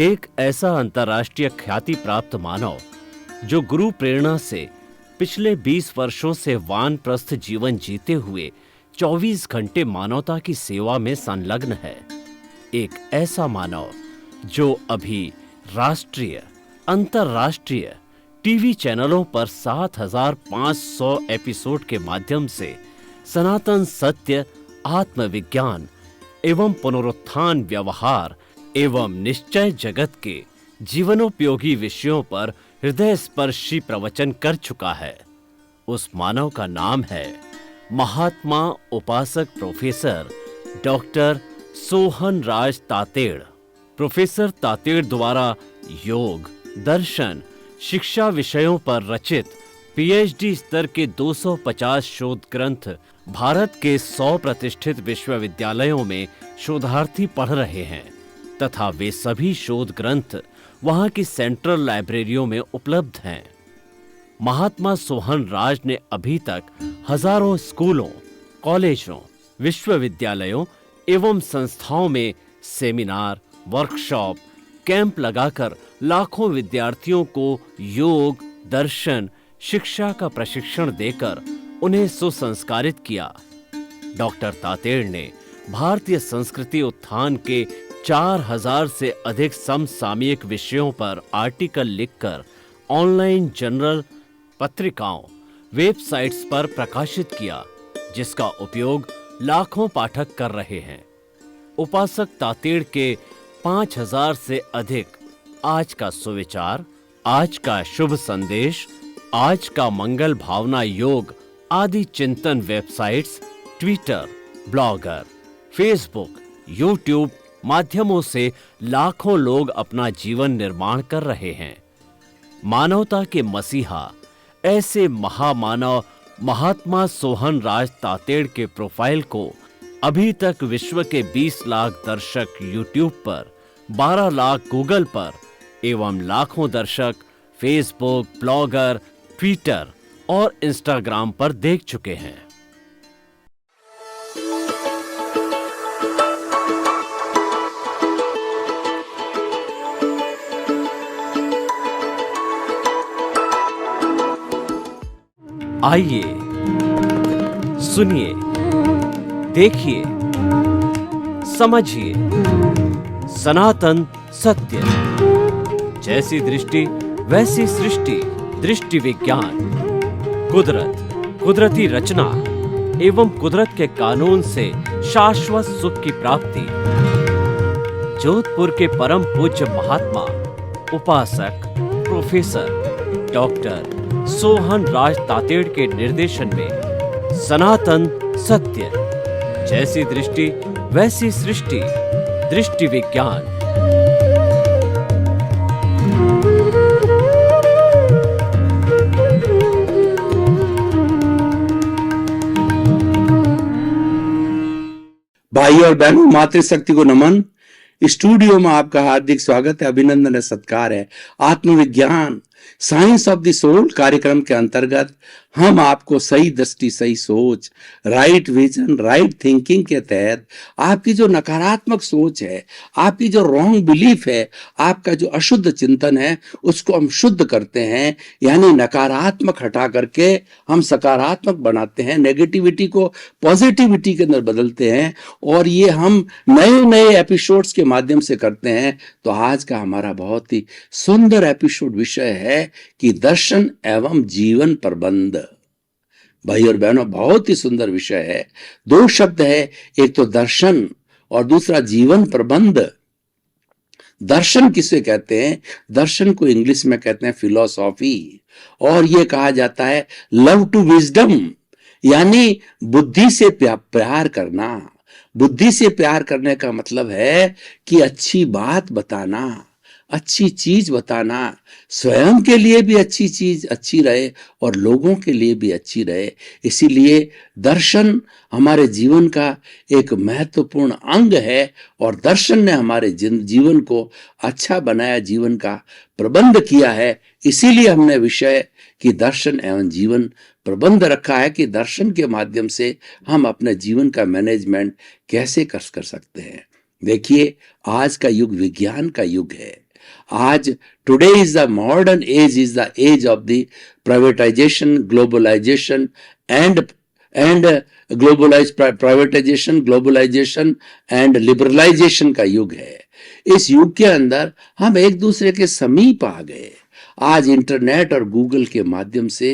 एक ऐसा अंतर्राष्ट्रीय ख्याति प्राप्त मानव जो गुरु प्रेरणा से पिछले 20 वर्षों से वानप्रस्थ जीवन जीते हुए 24 घंटे मानवता की सेवा में संलग्न है। एक ऐसा मानव जो अभी राष्ट्रीय, अंतर्राष्ट्रीय टीवी चैनलों पर 7,500 एपिसोड के माध्यम से सनातन सत्य, आत्मविज्ञान एवं पुनरुत्थान, व्यवहार एवं निश्चय जगत के जीवनोपयोगी विषयों पर हृदय स्पर्शी प्रवचन कर चुका है। उस मानव का नाम है महात्मा उपासक प्रोफेसर डॉक्टर सोहन राज तातेड़। प्रोफेसर तातेड़ द्वारा योग, दर्शन, शिक्षा विषयों पर रचित पीएचडी स्तर के 250 शोध ग्रंथ भारत के 100 प्रतिष्ठित विश्वविद्यालयों में शोधार्थी पढ़ रहे हैं तथा वे सभी शोध ग्रंथ वहां की सेंट्रल लाइब्रेरियों में उपलब्ध हैं। महात्मा सोहन राज ने अभी तक हजारों स्कूलों, कॉलेजों, विश्वविद्यालयों एवं संस्थाओं में सेमिनार, वर्कशॉप, कैंप लगाकर लाखों विद्यार्थियों को योग, दर्शन, शिक्षा का प्रशिक्षण देकर उन्हें सुसंस्कारित किया। डॉक्टर तातेड़ ने भारतीय संस्कृति उत्थान के 4,000 से अधिक समसामयिक विषयों पर आर्टिकल लिखकर ऑनलाइन जर्नल, पत्रिकाओं, वेबसाइट्स पर प्रकाशित किया, जिसका उपयोग लाखों पाठक कर रहे हैं। उपासक तातेड़ के 5,000 से अधिक आज का सुविचार, आज का शुभ संदेश, आज का मंगल भावना योग आदि चिंतन websites, Twitter, blogger, Facebook, YouTube माध्यमों से लाखों लोग अपना जीवन निर्माण कर रहे हैं। मानवता के मसीहा ऐसे महामानव महात्मा सोहन राज तातेड़ के प्रोफाइल को अभी तक विश्व के 20 लाख दर्शक यूट्यूब पर, 12 लाख गूगल पर एवं लाखों दर्शक फेसबुक, ब्लॉगर, ट्विटर और इंस्टाग्राम पर देख चुके हैं। आइए, सुनिए, देखिए, समझिए सनातन सत्य। जैसी दृष्टि वैसी सृष्टि, दृष्टि विज्ञान, कुदरत, कुदरती रचना एवं कुदरत के कानून से शाश्वत सुख की प्राप्ति। जोधपुर के परम पूज्य महात्मा उपासक प्रोफेसर डॉक्टर सोहन राज तातेड़ के निर्देशन में सनातन सत्य, जैसी दृष्टि वैसी सृष्टि, दृष्टि विज्ञान। भाई और बहनों, मातृशक्ति को नमन। स्टूडियो में आपका हार्दिक स्वागत है, अभिनंदन है, सत्कार है। आत्मविज्ञान, साइंस ऑफ द सोल कार्यक्रम के अंतर्गत हम आपको सही दृष्टि, सही सोच, राइट विजन, राइट थिंकिंग के तहत आपकी जो नकारात्मक सोच है, आपकी जो रॉन्ग बिलीफ है, आपका जो अशुद्ध चिंतन है, उसको हम शुद्ध करते हैं। यानी नकारात्मक हटा करके हम सकारात्मक बनाते हैं, नेगेटिविटी को पॉजिटिविटी के अंदर बदलते हैं और ये हम नए नए एपिसोड्स के माध्यम से करते हैं। तो आज का हमारा बहुत ही सुंदर एपिसोड विषय है कि दर्शन एवं जीवन प्रबंध। भाई और बहनों, बहुत ही सुंदर विषय है। 2 शब्द है, एक तो दर्शन और दूसरा जीवन प्रबंध। दर्शन किसे कहते हैं? दर्शन को इंग्लिश में कहते हैं फिलॉसॉफी, और यह कहा जाता है लव टू विजडम, यानी बुद्धि से प्यार करना। बुद्धि से प्यार करने का मतलब है कि अच्छी बात बताना, अच्छी चीज बताना, स्वयं के लिए भी अच्छी चीज अच्छी रहे और लोगों के लिए भी अच्छी रहे। इसीलिए दर्शन हमारे जीवन का एक महत्वपूर्ण अंग है और दर्शन ने हमारे जीवन को अच्छा बनाया, जीवन का प्रबंध किया है। इसीलिए हमने विषय कि दर्शन एवं जीवन प्रबंध रखा है कि दर्शन के माध्यम से हम अपने जीवन का मैनेजमेंट कैसे कर सकते हैं। देखिए, आज का युग विज्ञान का युग है। आज today is the modern age, is the age of the privatisation, globalisation and globalisation and liberalisation का युग है। इस युग के अंदर हम एक दूसरे के समीप आ गए। आज इंटरनेट और गूगल के माध्यम से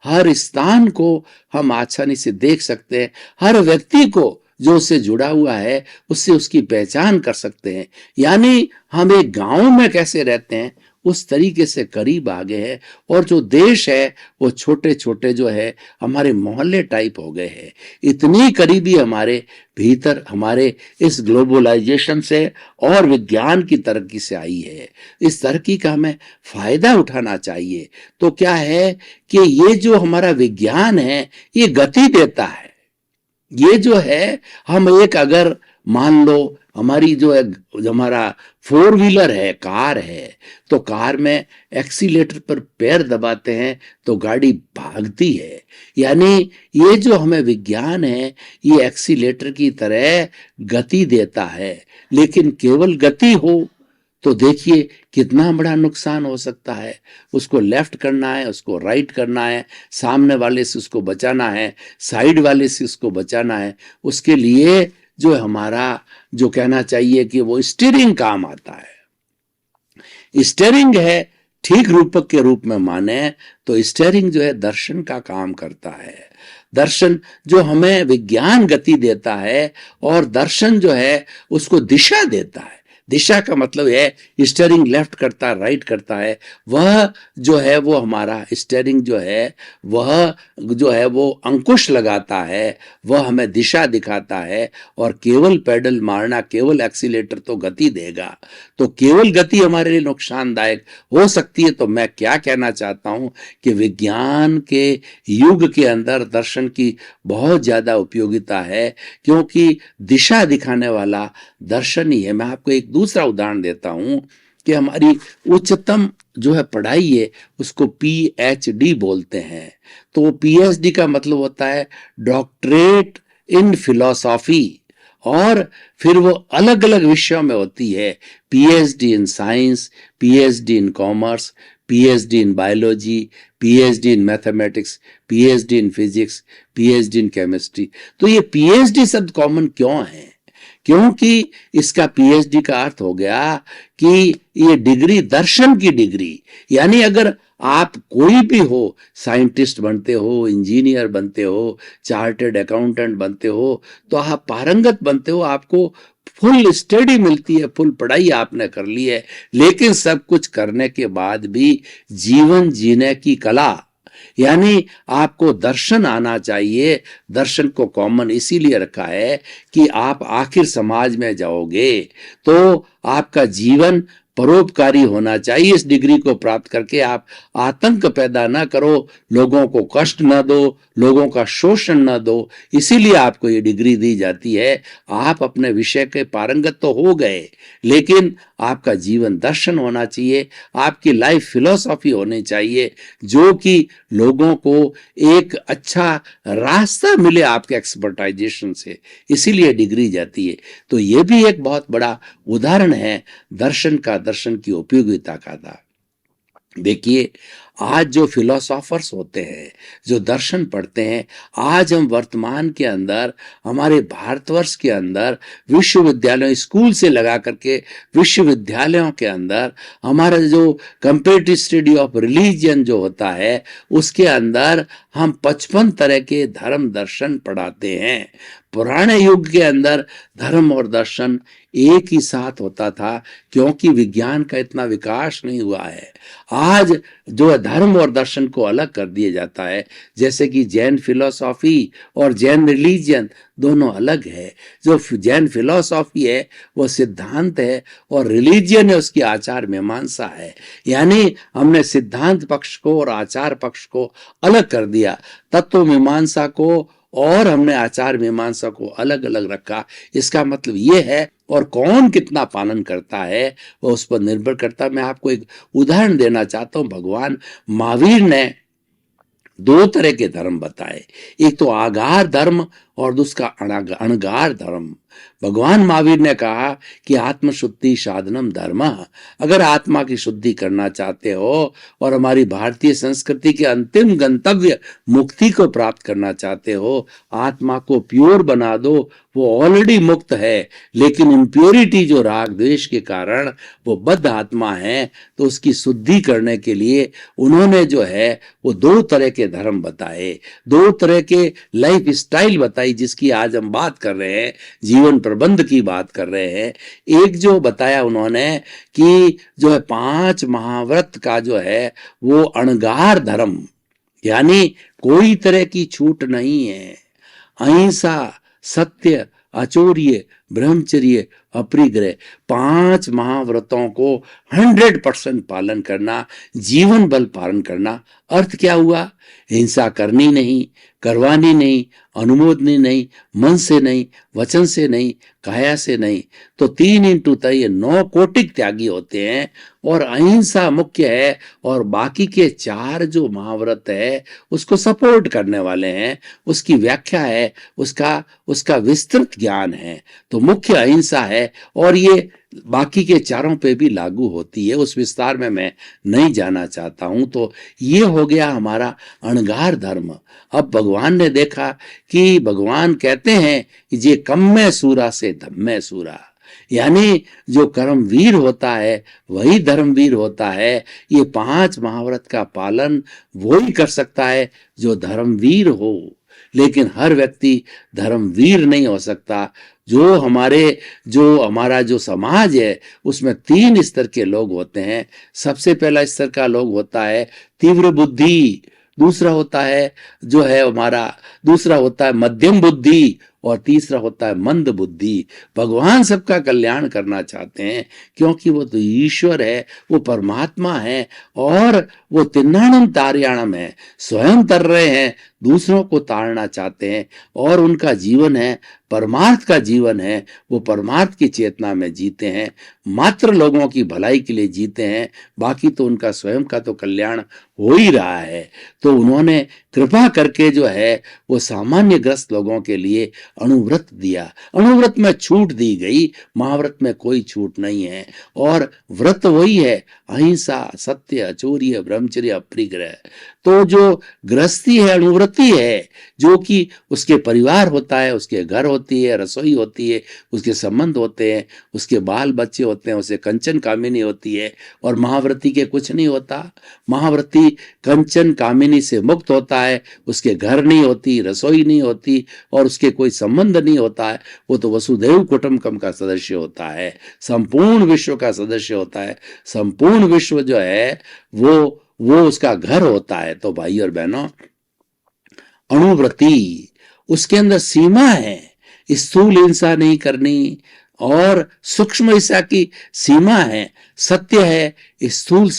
हर स्थान को हम आसानी से देख सकते हैं, हर व्यक्ति को जो उससे जुड़ा हुआ है उससे उसकी पहचान कर सकते हैं। यानी हम एक गांव में कैसे रहते हैं उस तरीके से करीब आ गए हैं, और जो देश है वो छोटे छोटे जो है हमारे मोहल्ले टाइप हो गए हैं। इतनी करीबी हमारे भीतर हमारे इस ग्लोबलाइजेशन से और विज्ञान की तरक्की से आई है। इस तरक्की का हमें फायदा उठाना चाहिए। तो क्या है कि ये जो हमारा विज्ञान है ये गति देता है। ये जो है हम एक अगर मान लो हमारी जो हमारा 4 व्हीलर है, कार है, तो कार में एक्सीलेटर पर पैर दबाते हैं तो गाड़ी भागती है। यानी ये जो हमें विज्ञान है ये एक्सीलेटर की तरह गति देता है, लेकिन केवल गति हो तो देखिए कितना बड़ा नुकसान हो सकता है। उसको लेफ्ट करना है, उसको राइट करना है, सामने वाले से उसको बचाना है, साइड वाले से उसको बचाना है। उसके लिए जो हमारा जो कहना चाहिए कि वो स्टीयरिंग काम आता है। स्टीयरिंग है, ठीक रूपक के रूप में माने तो स्टीयरिंग जो है दर्शन का काम करता है। दर्शन जो हमें विज्ञान गति देता है और दर्शन जो है उसको दिशा देता है। दिशा का मतलब है स्टीयरिंग लेफ्ट करता है, राइट करता है, वह जो है वो हमारा स्टीयरिंग जो है वो अंकुश लगाता है, वह हमें दिशा दिखाता है। और केवल पेडल मारना, केवल एक्सीलेटर तो गति देगा, तो केवल गति हमारे लिए नुकसानदायक हो सकती है। तो मैं क्या कहना चाहता हूं कि विज्ञान के युग के अंदर दर्शन की बहुत ज्यादा उपयोगिता है, क्योंकि दिशा दिखाने वाला दर्शन ही है। मैं आपको एक दूसरा उदाहरण देता हूं कि हमारी उच्चतम जो है पढ़ाई है उसको PhD बोलते हैं। तो PhD का मतलब होता है डॉक्टरेट इन फिलॉसफी, और फिर वो अलग अलग विषयों में होती है। PhD in science, PhD in commerce, PhD in biology, PhD in mathematics, PhD in physics, PhD in chemistry. तो ये PhD शब्द कॉमन क्यों है? क्योंकि इसका PhD का अर्थ हो गया कि ये डिग्री दर्शन की डिग्री। यानी अगर आप कोई भी हो, साइंटिस्ट बनते हो, इंजीनियर बनते हो, चार्टर्ड अकाउंटेंट बनते हो, तो आप पारंगत बनते हो, आपको फुल स्टडी मिलती है, फुल पढ़ाई आपने कर ली है। लेकिन सब कुछ करने के बाद भी जीवन जीने की कला, यानी आपको दर्शन आना चाहिए। दर्शन को कॉमन इसीलिए रखा है कि आप आखिर समाज में जाओगे तो आपका जीवन परोपकारी होना चाहिए। इस डिग्री को प्राप्त करके आप आतंक पैदा ना करो, लोगों को कष्ट ना दो, लोगों का शोषण ना दो, इसीलिए आपको ये डिग्री दी जाती है। आप अपने विषय के पारंगत तो हो गए, लेकिन आपका जीवन दर्शन होना चाहिए, आपकी लाइफ फिलॉसफी होनी चाहिए, जो कि लोगों को एक अच्छा रास्ता मिले आपके एक्सपर्टाइजेशन से, इसीलिए डिग्री जाती है। तो ये भी एक बहुत बड़ा उदाहरण है दर्शन का, दर्शन की उपयोगिता का था। देखिए आज जो फिलोसोफर्स होते हैं, जो दर्शन पढ़ते हैं, आज हम वर्तमान के अंदर हमारे भारतवर्ष के अंदर विश्वविद्यालयों, स्कूल से लगा करके विश्वविद्यालयों के अंदर हमारा जो कंपेरेटिव स्टडी ऑफ रिलीजन जो होता है उसके अंदर हम 55 तरह के धर्म दर्शन पढ़ाते हैं। पुराने युग के अंदर धर्म और दर्शन एक ही साथ होता था, क्योंकि विज्ञान का इतना विकास नहीं हुआ है। आज जो धर्म और दर्शन को अलग कर दिया जाता है, जैसे कि जैन फिलॉसफी और जैन रिलीजन दोनों अलग है। जो जैन फिलॉसफी है वो सिद्धांत है और रिलीजन है उसकी आचार मीमांसा है। यानी हमने सिद्धांत पक्ष को और आचार पक्ष को अलग कर दिया, तत्व मीमांसा को और हमने आचार मीमांसा को अलग अलग रखा। इसका मतलब ये है, और कौन कितना पालन करता है वो उस पर निर्भर करता है। मैं आपको एक उदाहरण देना चाहता हूं। भगवान महावीर ने 2 तरह के धर्म बताए, एक तो आगार धर्म और उसका अणगार धर्म। भगवान महावीर ने कहा कि आत्मशुद्धि साधनम धर्म। अगर आत्मा की शुद्धि करना चाहते हो और हमारी भारतीय संस्कृति के अंतिम गंतव्य मुक्ति को प्राप्त करना चाहते हो, आत्मा को प्योर बना दो। वो ऑलरेडी मुक्त है, लेकिन इम्प्योरिटी जो राग द्वेष के कारण वो बद्ध आत्मा है, तो उसकी शुद्धि करने के लिए उन्होंने जो है वो दो तरह के धर्म बताए, दो तरह के लाइफ स्टाइल बताई, जिसकी आज हम बात कर रहे हैं, जीवन प्रबंध की बात कर रहे हैं। एक जो बताया उन्होंने कि जो है 5 महाव्रत का जो है वो अणगार धर्म, यानी कोई तरह की छूट नहीं है। अहिंसा, सत्य, अचौर्य, ब्रह्मचर्य, अपरिग्रह, 5 महाव्रतों को 100% पालन करना, जीवन भर पालन करना। अर्थ क्या हुआ? हिंसा करनी नहीं, करवानी नहीं, अनुमोदनी नहीं, मन से नहीं, वचन से नहीं, काया से नहीं। तो 3 × 9 कोटिक त्यागी होते हैं और अहिंसा मुख्य है, और बाकी के 4 जो महाव्रत है उसको सपोर्ट करने वाले हैं, उसकी व्याख्या है, उसका विस्तृत ज्ञान है। तो मुख्य अहिंसा है और ये बाकी के चारों पे भी लागू होती है, उस विस्तार में मैं नहीं जाना चाहता हूं। तो ये हो गया हमारा अणगार धर्म। अब भगवान ने देखा कि भगवान कहते हैं कि जे कम में सूरा से धम में सूरा, यानी जो कर्मवीर होता है वही धर्मवीर होता है। ये 5 महाव्रत का पालन वो ही कर सकता है जो धर्मवीर हो, लेकिन हर व्यक्ति धर्मवीर नहीं हो सकता। जो हमारा जो समाज है उसमें 3 स्तर के लोग होते हैं। सबसे पहला स्तर का लोग होता है तीव्र बुद्धि, दूसरा होता है दूसरा होता है मध्यम बुद्धि, और तीसरा होता है मंद बुद्धि। भगवान सबका कल्याण करना चाहते हैं, क्योंकि वो तो ईश्वर है, वो परमात्मा है, और वो तिन्नाणम तार्याणम है, स्वयं तर रहे हैं, दूसरों को तारना चाहते हैं, और उनका जीवन है परमार्थ का जीवन है। वो परमार्थ की चेतना में जीते हैं, मात्र लोगों की भलाई के लिए जीते हैं, बाकी तो उनका स्वयं का तो कल्याण हो ही रहा है। तो उन्होंने कृपा करके जो है वो सामान्य ग्रस्त लोगों के लिए अणुव्रत दिया। अणुव्रत में छूट दी गई, महाव्रत में कोई छूट नहीं है, और व्रत वही है अहिंसा, सत्य, अचौर्य, ब्रह्मचर्य, अपरिग्रह। तो जो गृहस्थी है अणुव्रती है, जो कि उसके परिवार होता है, उसके घर होती है, रसोई होती है, उसके संबंध होते हैं, उसके बाल बच्चे होते हैं, उसे कंचन कामिनी होती है, और महाव्रती के कुछ नहीं होता। महाव्रती कंचन कामिनी से मुक्त होता है, उसके घर नहीं होती, रसोई नहीं होती, और उसके कोई संबंध नहीं होता है। वो तो वसुधैव कुटुंबकम का सदस्य होता है, संपूर्ण विश्व का सदस्य होता है। संपूर्ण विश्व जो है वो उसका घर होता है। तो भाई और बहनों, अणुव्रती, उसके अंदर सीमा है, स्थूल हिंसा नहीं करनी, और सूक्ष्म हिंसा की सीमा है। सत्य है, स्थूल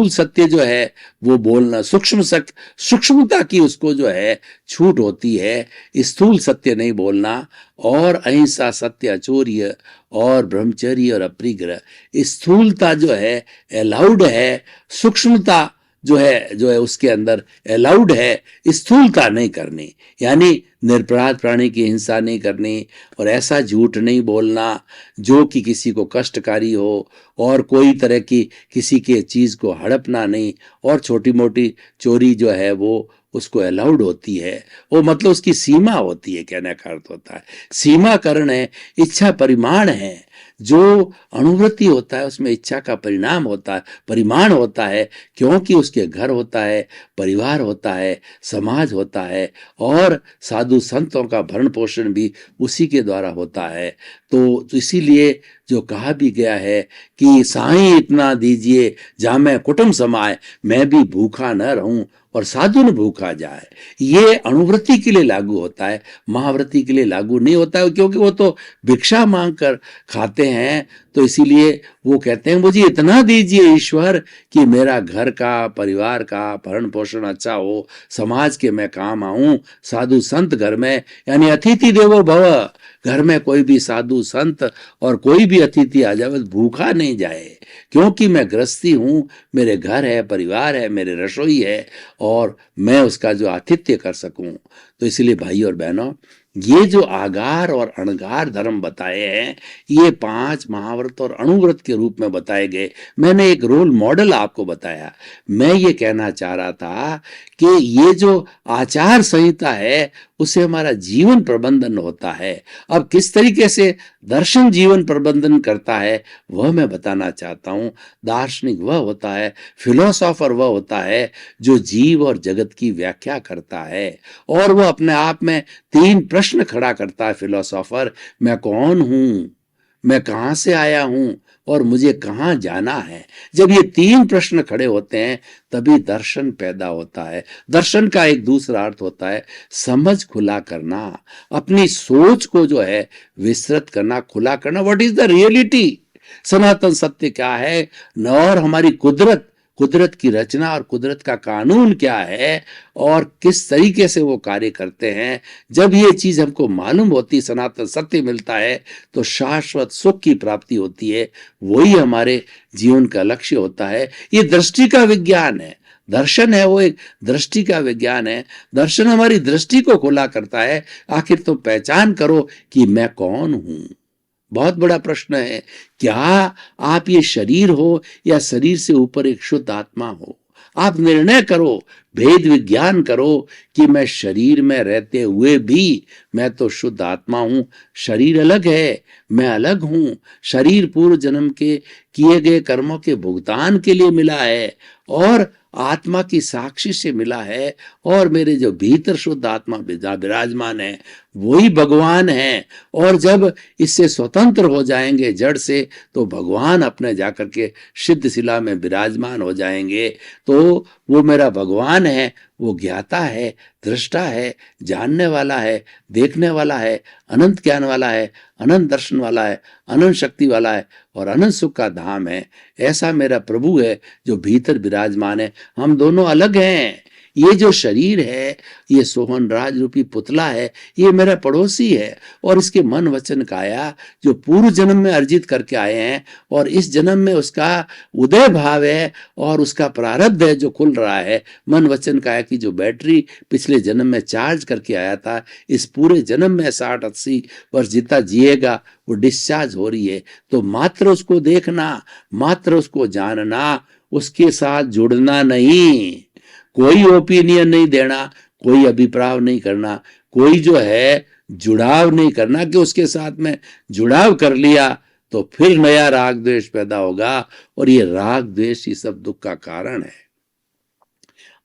सत्य जो है वो बोलना, सूक्ष्मता की उसको जो है छूट होती है, स्थूल सत्य नहीं बोलना। और अहिंसा, सत्य, अचौर्य और ब्रह्मचर्य और अपरिग्रह, स्थूलता जो है अलाउड है, सूक्ष्मता जो है उसके अंदर अलाउड है, स्थूलता नहीं करनी, यानी निरपराध प्राणी की हिंसा नहीं करनी, और ऐसा झूठ नहीं बोलना जो कि किसी को कष्टकारी हो, और कोई तरह की किसी के चीज को हड़पना नहीं, और छोटी मोटी चोरी जो है वो उसको अलाउड होती है। वो मतलब उसकी सीमा होती है, कहने का अर्थ होता है सीमाकरण है, इच्छा परिमाण है। जो अणुव्रति होता है उसमें इच्छा का परिणाम होता है, परिमाण होता है, क्योंकि उसके घर होता है, परिवार होता है, समाज होता है, और साधु संतों का भरण पोषण भी उसी के द्वारा होता है। तो इसीलिए जो कहा भी गया है कि साईं इतना दीजिए जामे कुटुंब समाए, मैं भी भूखा न रहूं और साधु न भूखा जाए। ये अणुव्रति के लिए लागू होता है, महाव्रति के लिए लागू नहीं होता है, क्योंकि वो तो भिक्षा मांग कर खाते हैं। तो इसीलिए वो कहते हैं मुझे इतना दीजिए ईश्वर कि मेरा घर का, परिवार का भरण पोषण अच्छा हो, समाज के मैं काम आऊं, साधु संत घर में, यानी अतिथि देवो भव, घर में कोई भी साधु संत और कोई भी अतिथि आ जाए बस भूखा नहीं जाए, क्योंकि मैं गृहस्थी हूँ, मेरे घर है, परिवार है, मेरे रसोई है, और मैं उसका जो आतिथ्य कर सकूं। तो इसलिए भाई और बहनों, ये जो आगार और अणगार धर्म बताए हैं, ये 5 महाव्रत और अणुव्रत के रूप में बताए गए। मैंने एक रोल मॉडल आपको बताया। मैं ये कहना चाह रहा था कि ये जो आचार संहिता है, उससे हमारा जीवन प्रबंधन होता है। अब किस तरीके से दर्शन जीवन प्रबंधन करता है, वह मैं बताना चाहता हूं। दार्शनिक वह होता है, फिलोसोफर वह होता है जो जीव और जगत की व्याख्या करता है, और वह अपने आप में 3 प्रश्न खड़ा करता है। फिलोसोफर, मैं कौन हूं, मैं कहां से आया हूं, और मुझे कहां जाना है। जब ये 3 प्रश्न खड़े होते हैं, तभी दर्शन पैदा होता है। दर्शन का एक दूसरा अर्थ होता है समझ खुला करना, अपनी सोच को जो है विस्तृत करना, खुला करना। व्हाट इज द रियलिटी, सनातन सत्य क्या है, और हमारी कुदरत, कुदरत की रचना और कुदरत का कानून क्या है, और किस तरीके से वो कार्य करते हैं। जब ये चीज हमको मालूम होती, सनातन सत्य मिलता है, तो शाश्वत सुख की प्राप्ति होती है। वही हमारे जीवन का लक्ष्य होता है। ये दृष्टि का विज्ञान है। दर्शन है वो एक दृष्टि का विज्ञान है। दर्शन हमारी दृष्टि को खुला करता है। आखिर तो पहचान करो कि मैं कौन हूं। बहुत बड़ा प्रश्न है, क्या आप ये शरीर हो या शरीर से ऊपर एक शुद्ध आत्मा हो? आप निर्णय करो, भेद विज्ञान करो कि मैं शरीर में रहते हुए भी मैं तो शुद्ध आत्मा हूं। शरीर अलग है, मैं अलग हूं। शरीर पूर्व जन्म के किए गए कर्मों के भुगतान के लिए मिला है, और आत्मा की साक्षी से मिला है, और मेरे जो भीतर शुद्ध आत्मा विराजमान है, वही भगवान है। और जब इससे स्वतंत्र हो जाएंगे जड़ से, तो भगवान अपने जाकर के सिद्ध शिला में विराजमान हो जाएंगे। तो वो मेरा भगवान है, वो ज्ञाता है, दृष्टा है, जानने वाला है, देखने वाला है, अनंत ज्ञान वाला है, अनंत दर्शन वाला है, अनंत शक्ति वाला है, और अनंत सुख का धाम है। ऐसा मेरा प्रभु है जो भीतर विराजमान है। हम दोनों अलग हैं। ये जो शरीर है, ये सोहन राज रूपी पुतला है, ये मेरा पड़ोसी है, और इसके मन वचन काया जो पूर्व जन्म में अर्जित करके आए हैं, और इस जन्म में उसका उदय भाव है, और उसका प्रारब्ध है जो खुल रहा है। मन वचन काया की जो बैटरी पिछले जन्म में चार्ज करके आया था, इस पूरे जन्म में 60-80 वर्ष जितना जिएगा, वो डिस्चार्ज हो रही है। तो मात्र उसको देखना, मात्र उसको जानना, उसके साथ जुड़ना नहीं, कोई ओपिनियन नहीं देना, कोई अभिप्राय नहीं करना, कोई जो है जुड़ाव नहीं करना कि उसके साथ में जुड़ाव कर लिया तो फिर नया राग द्वेष पैदा होगा, और ये राग द्वेष ही सब दुख का कारण है।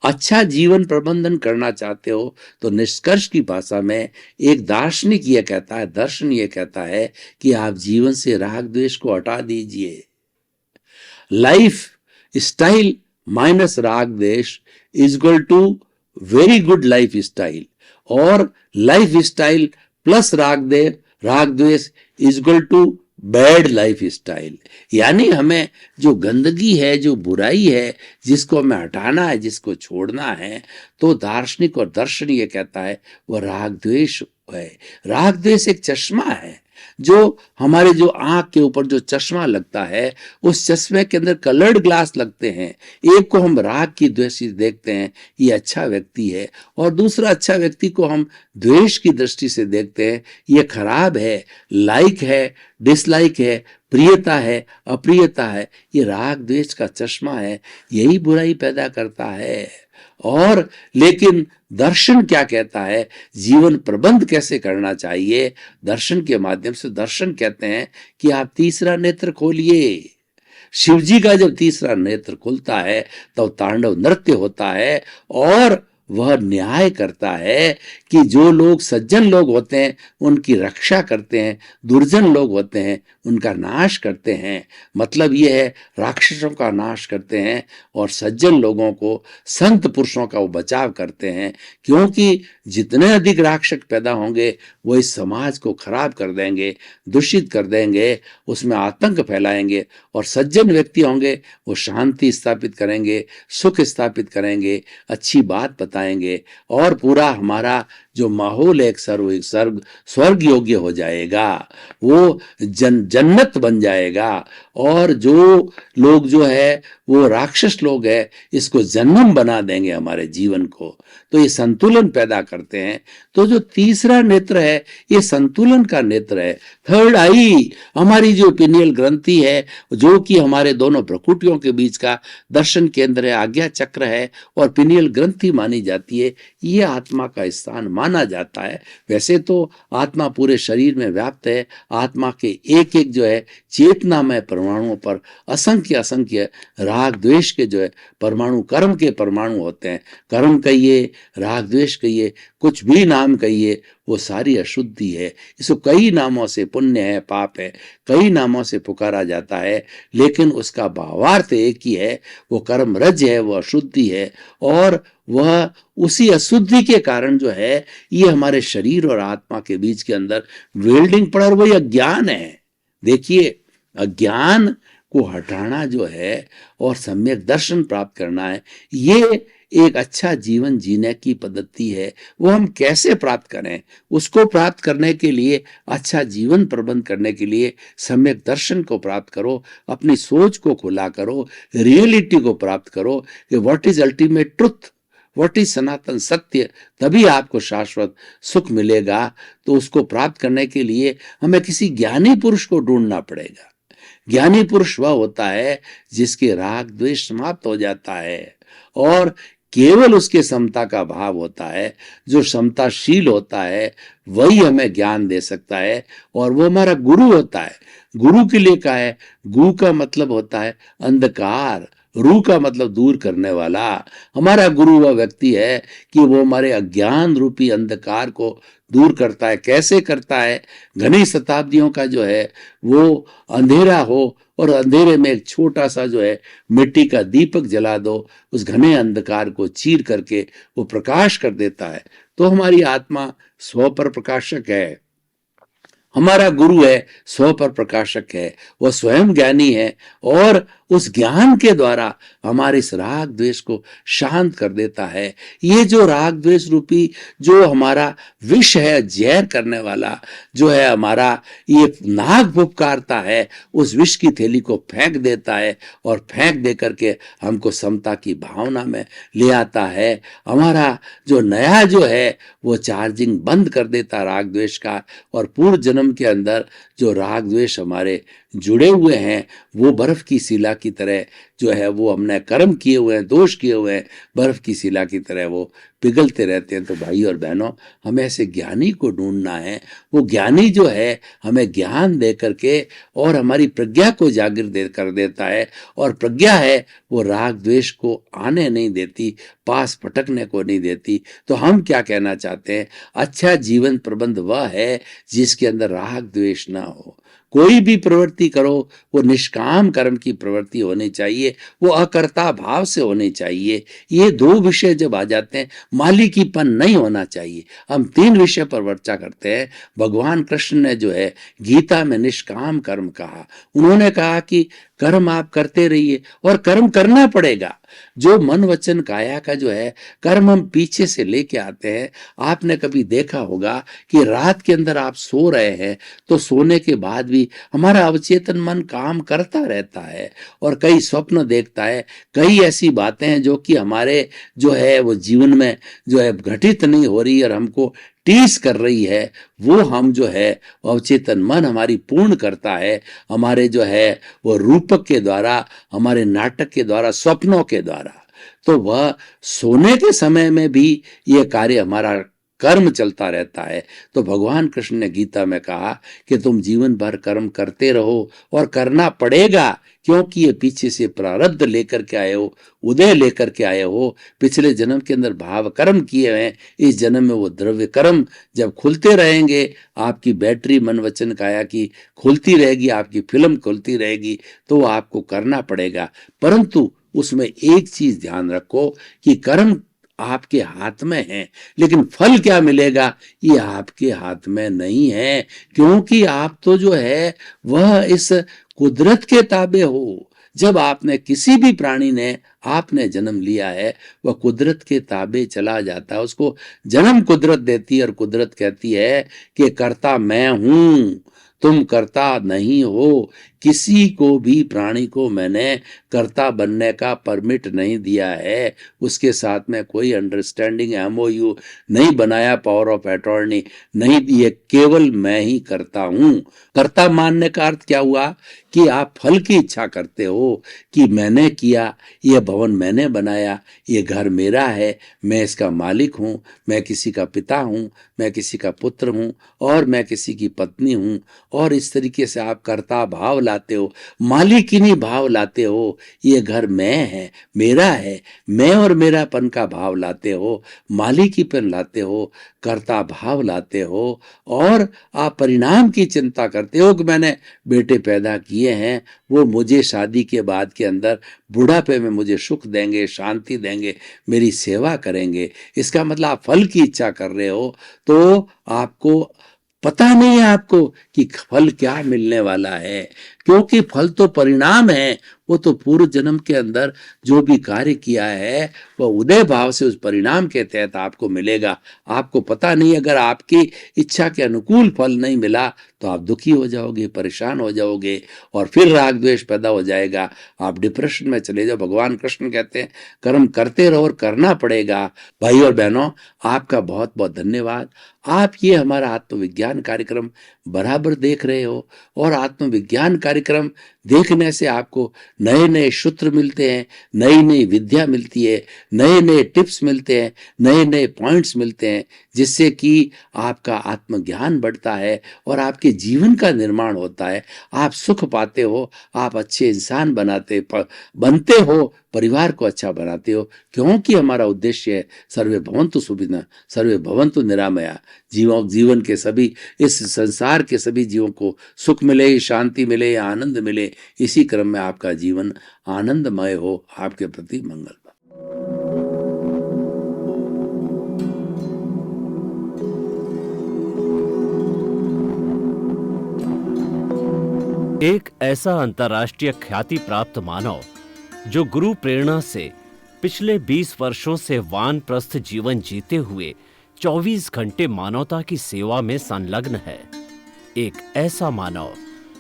अच्छा जीवन प्रबंधन करना चाहते हो तो निष्कर्ष की भाषा में एक दार्शनिक ये कहता है, दर्शन ये कहता है कि आप जीवन से राग द्वेष को हटा दीजिए। लाइफ स्टाइल माइनस राग द्वेष is equal to very good lifestyle, और लाइफ स्टाइल प्लस राग द्वेष is equal to bad lifestyle. यानी हमें जो गंदगी है, जो बुराई है, जिसको हमें हटाना है, जिसको छोड़ना है, तो दार्शनिक और दर्शन ये कहता है वो राग द्वेष है। राग द्वेष एक चश्मा है, जो हमारे जो आंख के ऊपर जो चश्मा लगता है, उस चश्मे के अंदर कलर्ड ग्लास लगते हैं। एक को हम राग की दृष्टि से देखते हैं, ये अच्छा व्यक्ति है, और दूसरा अच्छा व्यक्ति को हम द्वेष की दृष्टि से देखते हैं, ये खराब है, लाइक है, डिसलाइक है, प्रियता है, अप्रियता है। ये राग द्वेष का चश्मा है, यही बुराई पैदा करता है। और लेकिन दर्शन क्या कहता है, जीवन प्रबंध कैसे करना चाहिए? दर्शन के माध्यम से दर्शन कहते हैं कि आप तीसरा नेत्र खोलिए। शिव जी का जब तीसरा नेत्र खुलता है, तब तांडव नृत्य होता है, और वह न्याय करता है कि जो लोग सज्जन लोग होते हैं उनकी रक्षा करते हैं, दुर्जन लोग होते हैं उनका नाश करते हैं। मतलब यह है, राक्षसों का नाश करते हैं, और सज्जन लोगों को, संत पुरुषों का वो बचाव करते हैं। क्योंकि जितने अधिक राक्षस पैदा होंगे, वो इस समाज को खराब कर देंगे, दूषित कर देंगे, उसमें आतंक फैलाएंगे। और सज्जन व्यक्ति होंगे, वो शांति स्थापित करेंगे, सुख स्थापित करेंगे, अच्छी बात बताएंगे और पूरा हमारा जो माहौल है एक स्वर्ग योग्य हो जाएगा, वो जन्नत बन जाएगा। और जो लोग जो है वो राक्षस लोग है, इसको जन्म बना देंगे हमारे जीवन को। तो ये संतुलन पैदा करते हैं। तो जो तीसरा नेत्र है ये संतुलन का नेत्र है। थर्ड आई हमारी जो पिनियल ग्रंथि है, जो कि हमारे दोनों प्रकृतियों के बीच का दर्शन केंद्र है, आज्ञा चक्र है और पिनियल ग्रंथि मानी जाती है, ये आत्मा का स्थान माना जाता है। वैसे तो आत्मा पूरे शरीर में व्याप्त है। आत्मा के एक एक जो है चेतनामय परमाणुओं पर असंख्य असंख्य राग द्वेष के जो है परमाणु, कर्म के परमाणु होते हैं। कर्म कहिए, राग द्वेष कहिए, कुछ भी नाम कहिए, वो सारी अशुद्धि है। इसको कई नामों से, पुण्य है, पाप है, कई नामों से पुकारा जाता है, लेकिन उसका भावार्थ एक ही है। वो कर्म रज है, वो अशुद्धि है और वह उसी अशुद्धि के कारण जो है ये हमारे शरीर और आत्मा के बीच के अंदर वेल्डिंग पड़ा, और वही अज्ञान है। देखिए, अज्ञान को हटाना जो है और सम्यक दर्शन प्राप्त करना है, ये एक अच्छा जीवन जीने की पद्धति है। वो हम कैसे प्राप्त करें? उसको प्राप्त करने के लिए, अच्छा जीवन प्रबंध करने के लिए सम्यक दर्शन को प्राप्त करो, अपनी सोच को खुला करो, रियलिटी को प्राप्त करो कि what is ultimate truth, what is सनातन सत्य, तभी आपको शाश्वत सुख मिलेगा। तो उसको प्राप्त करने के लिए हमें किसी ज्ञानी पुरुष को ढूंढना पड़ेगा। ज्ञानी पुरुष वह होता है जिसके राग द्वेष समाप्त हो जाता है और केवल उसके समता का भाव होता है। जो समताशील होता है वही हमें ज्ञान दे सकता है और वो हमारा गुरु होता है। गुरु के लिए क्या है? गु का मतलब होता है अंधकार, रू का मतलब दूर करने वाला। हमारा गुरु वह व्यक्ति है कि वो हमारे अज्ञान रूपी अंधकार को दूर करता है। कैसे करता है? घनी शताब्दियों का जो है वो अंधेरा हो और अंधेरे में एक छोटा सा जो है मिट्टी का दीपक जला दो, उस घने अंधकार को चीर करके वो प्रकाश कर देता है। तो हमारी आत्मा स्व पर प्रकाशक है, हमारा गुरु है, स्व पर प्रकाशक है, वह स्वयं ज्ञानी है और उस ज्ञान के द्वारा हमारे इस राग द्वेष को शांत कर देता है। ये जो राग द्वेष रूपी जो हमारा विष है, जहर करने वाला जो है हमारा, ये नाग फुफकारता है, उस विष की थैली को फेंक देता है और फेंक दे करके हमको समता की भावना में ले आता है। हमारा जो नया जो है वो चार्जिंग बंद कर देता राग द्वेष का, और पूर्व जन्म के अंदर जो राग द्वेष हमारे जुड़े हुए हैं वो बर्फ की शिला की तरह जो है, वो हमने कर्म किए हुए हैं, दोष किए हुए हैं, बर्फ की शिला की तरह वो पिघलते रहते हैं। तो भाई और बहनों, हमें ऐसे ज्ञानी को ढूंढना है। वो ज्ञानी जो है हमें ज्ञान दे करके और हमारी प्रज्ञा को जागृत कर देता है, और प्रज्ञा है वो राग द्वेष को आने नहीं देती, पास पटकने को नहीं देती। तो हम क्या कहना चाहते हैं? अच्छा जीवन प्रबंध वह है जिसके अंदर राग द्वेष ना हो। कोई भी प्रवृत्ति करो वो निष्काम कर्म की प्रवृत्ति होनी चाहिए, वो अकर्ता भाव से होनी चाहिए। ये दो विषय जब आ जाते हैं, मालिकीपन नहीं होना चाहिए। हम तीन विषय पर चर्चा करते हैं। भगवान कृष्ण ने जो है गीता में निष्काम कर्म कहा। उन्होंने कहा कि कर्म आप करते रहिए और कर्म करना पड़ेगा। जो मन वचन काया का जो है कर्म हम पीछे से लेके आते हैं। आपने कभी देखा होगा कि रात के अंदर आप सो रहे हैं तो सोने के बाद भी हमारा अवचेतन मन काम करता रहता है और कई स्वप्न देखता है, कई ऐसी बातें हैं जो कि हमारे जो है वो जीवन में जो है घटित नहीं हो रही और हमको टीस कर रही है। वो हम जो है अवचेतन मन हमारी पूर्ण करता है, हमारे जो है वो रूपक के द्वारा, हमारे नाटक के द्वारा, स्वप्नों के द्वारा। तो वह सोने के समय में भी ये कार्य हमारा कर्म चलता रहता है। तो भगवान कृष्ण ने गीता में कहा कि तुम जीवन भर कर्म करते रहो और करना पड़ेगा, क्योंकि ये पीछे से प्रारब्ध लेकर के आए हो, उदय लेकर के आए हो। पिछले जन्म के अंदर भाव कर्म किए हैं, इस जन्म में वो द्रव्य कर्म जब खुलते रहेंगे, आपकी बैटरी मन वचन काया की खुलती रहेगी, आपकी फिल्म खुलती रहेगी, तो आपको करना पड़ेगा। परंतु उसमें एक चीज ध्यान रखो कि कर्म आपके हाथ में है, लेकिन फल क्या मिलेगा ये आपके हाथ में नहीं है, क्योंकि आप तो जो है वह इस कुदरत के ताबे हो। जब आपने किसी भी प्राणी ने आपने जन्म लिया है वह कुदरत के ताबे चला जाता है। उसको जन्म कुदरत देती है और कुदरत कहती है कि करता मैं हूं, तुम करता नहीं हो। किसी को भी प्राणी को मैंने कर्ता बनने का परमिट नहीं दिया है, उसके साथ में कोई अंडरस्टैंडिंग एमओयू नहीं बनाया, पावर ऑफ अटॉर्नी नहीं दी है, केवल मैं ही करता हूं। कर्ता मानने का अर्थ क्या हुआ कि आप फल की इच्छा करते हो कि मैंने किया, ये भवन मैंने बनाया, ये घर मेरा है, मैं इसका मालिक हूं, मैं किसी का पिता हूं, मैं किसी का पुत्र हूं और मैं किसी की पत्नी हूं। और इस तरीके से आप कर्ता भाव लाते हो, मालिकिनी भाव लाते हो, ये घर मैं है, मेरा है, मैं और मेरापन का भाव लाते हो, मालिकीपन लाते हो, कर्ता भाव लाते हो और आप परिणाम की चिंता करते हो कि मैंने बेटे पैदा किए हैं, वो मुझे शादी के बाद के अंदर बुढ़ापे में मुझे सुख देंगे, शांति देंगे, मेरी सेवा करेंगे। इसका मतलब आप फल की इच्छा कर रहे हो, तो आपको पता नहीं है आपको कि फल क्या मिलने वाला है, क्योंकि फल तो परिणाम है। वो तो पूर्व जन्म के अंदर जो भी कार्य किया है वह उदय भाव से उस परिणाम के तहत आपको मिलेगा। आपको पता नहीं, अगर आपकी इच्छा के अनुकूल फल नहीं मिला तो आप दुखी हो जाओगे, परेशान हो जाओगे और फिर राग द्वेष पैदा हो जाएगा, आप डिप्रेशन में चले जाओ। भगवान कृष्ण कहते हैं कर्म करते रहो और करना पड़ेगा। भाई और बहनों, आपका बहुत बहुत धन्यवाद। आप ये हमारा आत्मविज्ञान कार्यक्रम बराबर देख रहे हो और आत्मविज्ञान कार्यक्रम देखने से आपको नए नए सूत्र मिलते हैं, नई नई विद्या मिलती है, नए नए टिप्स मिलते हैं, नए नए पॉइंट्स मिलते हैं, जिससे कि आपका आत्मज्ञान बढ़ता है और आपके जीवन का निर्माण होता है। आप सुख पाते हो, आप अच्छे इंसान बनते हो, परिवार को अच्छा बनाते हो, क्योंकि हमारा उद्देश्य है सर्वे भवन्तु सुखिनः, सर्वे भवन्तु निरामया। जीवन के सभी, इस संसार के सभी जीवों को सुख मिले, शांति मिले, आनंद मिले। इसी क्रम में आपका जीवन आनंदमय हो। आपके प्रति मंगल। एक ऐसा अंतर्राष्ट्रीय ख्याति प्राप्त मानव जो गुरु प्रेरणा से पिछले 20 वर्षों से वानप्रस्थ जीवन जीते हुए 24 घंटे मानवता की सेवा में संलग्न है। एक ऐसा मानव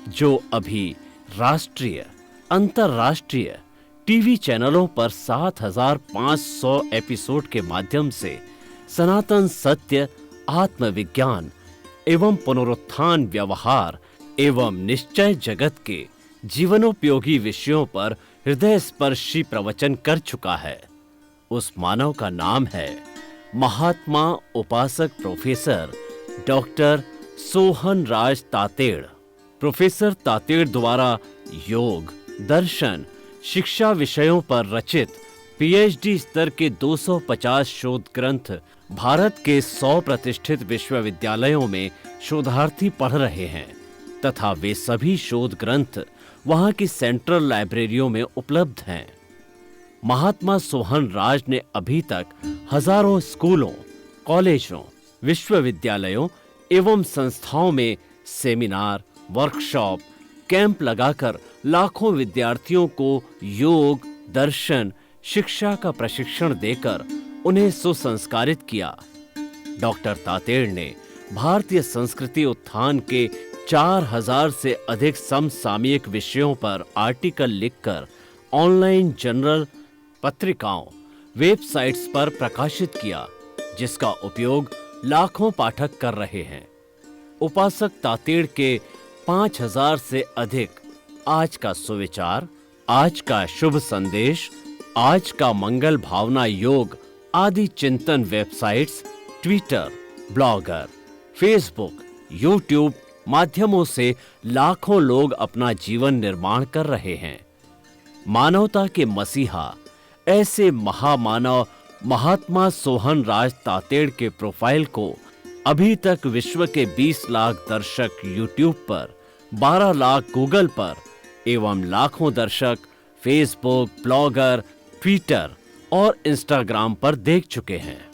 जो अभी राष्ट्रीय, अंतर्राष्ट्रीय टीवी चैनलों पर 7,500 एपिसोड के माध्यम से सनातन सत्य, आत्मविज्ञान एवं पुनरुत्थान, व्यवहार एवं निश्चय जगत के जीवनोपयोगी विषयों पर हृदय स्पर्शी प्रवचन कर चुका है। उस मानव का नाम है महात्मा उपासक प्रोफेसर डॉक्टर सोहन राज तातेड़। प्रोफेसर तातेड़ द्वारा योग, दर्शन, शिक्षा विषयों पर रचित पीएचडी स्तर के 250 शोध ग्रंथ भारत के 100 प्रतिष्ठित विश्वविद्यालयों में शोधार्थी पढ़ रहे हैं तथा वे सभी शोध ग्रंथ वहां की सेंट्रल लाइब्रेरियों में उपलब्ध हैं। महात्मा सोहन राज ने अभी तक हजारों स्कूलों, कॉलेजों, विश्वविद्यालयों एवं संस्थाओं में सेमिनार, वर्कशॉप, कैंप लगाकर लाखों विद्यार्थियों को योग, दर्शन, शिक्षा का प्रशिक्षण देकर उन्हें सुसंस्कारित किया। डॉक्टर तातेड़ ने भारतीय संस्कृति उत्थान के 4000 से अधिक समसामयिक विषयों पर आर्टिकल लिखकर ऑनलाइन जर्नल, पत्रिकाओं, वेबसाइट्स पर प्रकाशित किया, जिसका उपयोग लाखों पाठक कर रहे हैं। उपासक तातेड़ के 5000 से अधिक आज का सुविचार, आज का शुभ संदेश, आज का मंगल भावना योग आदि चिंतन websites, Twitter, blogger, Facebook, YouTube माध्यमों से लाखों लोग अपना जीवन निर्माण कर रहे हैं। मानवता के मसीहा ऐसे महामानव महात्मा सोहन राज तातेड़ के प्रोफाइल को अभी तक विश्व के 20 लाख दर्शक यूट्यूब पर, 12 लाख गूगल पर एवं लाखों दर्शक फेसबुक, ब्लॉगर, ट्विटर और इंस्टाग्राम पर देख चुके हैं।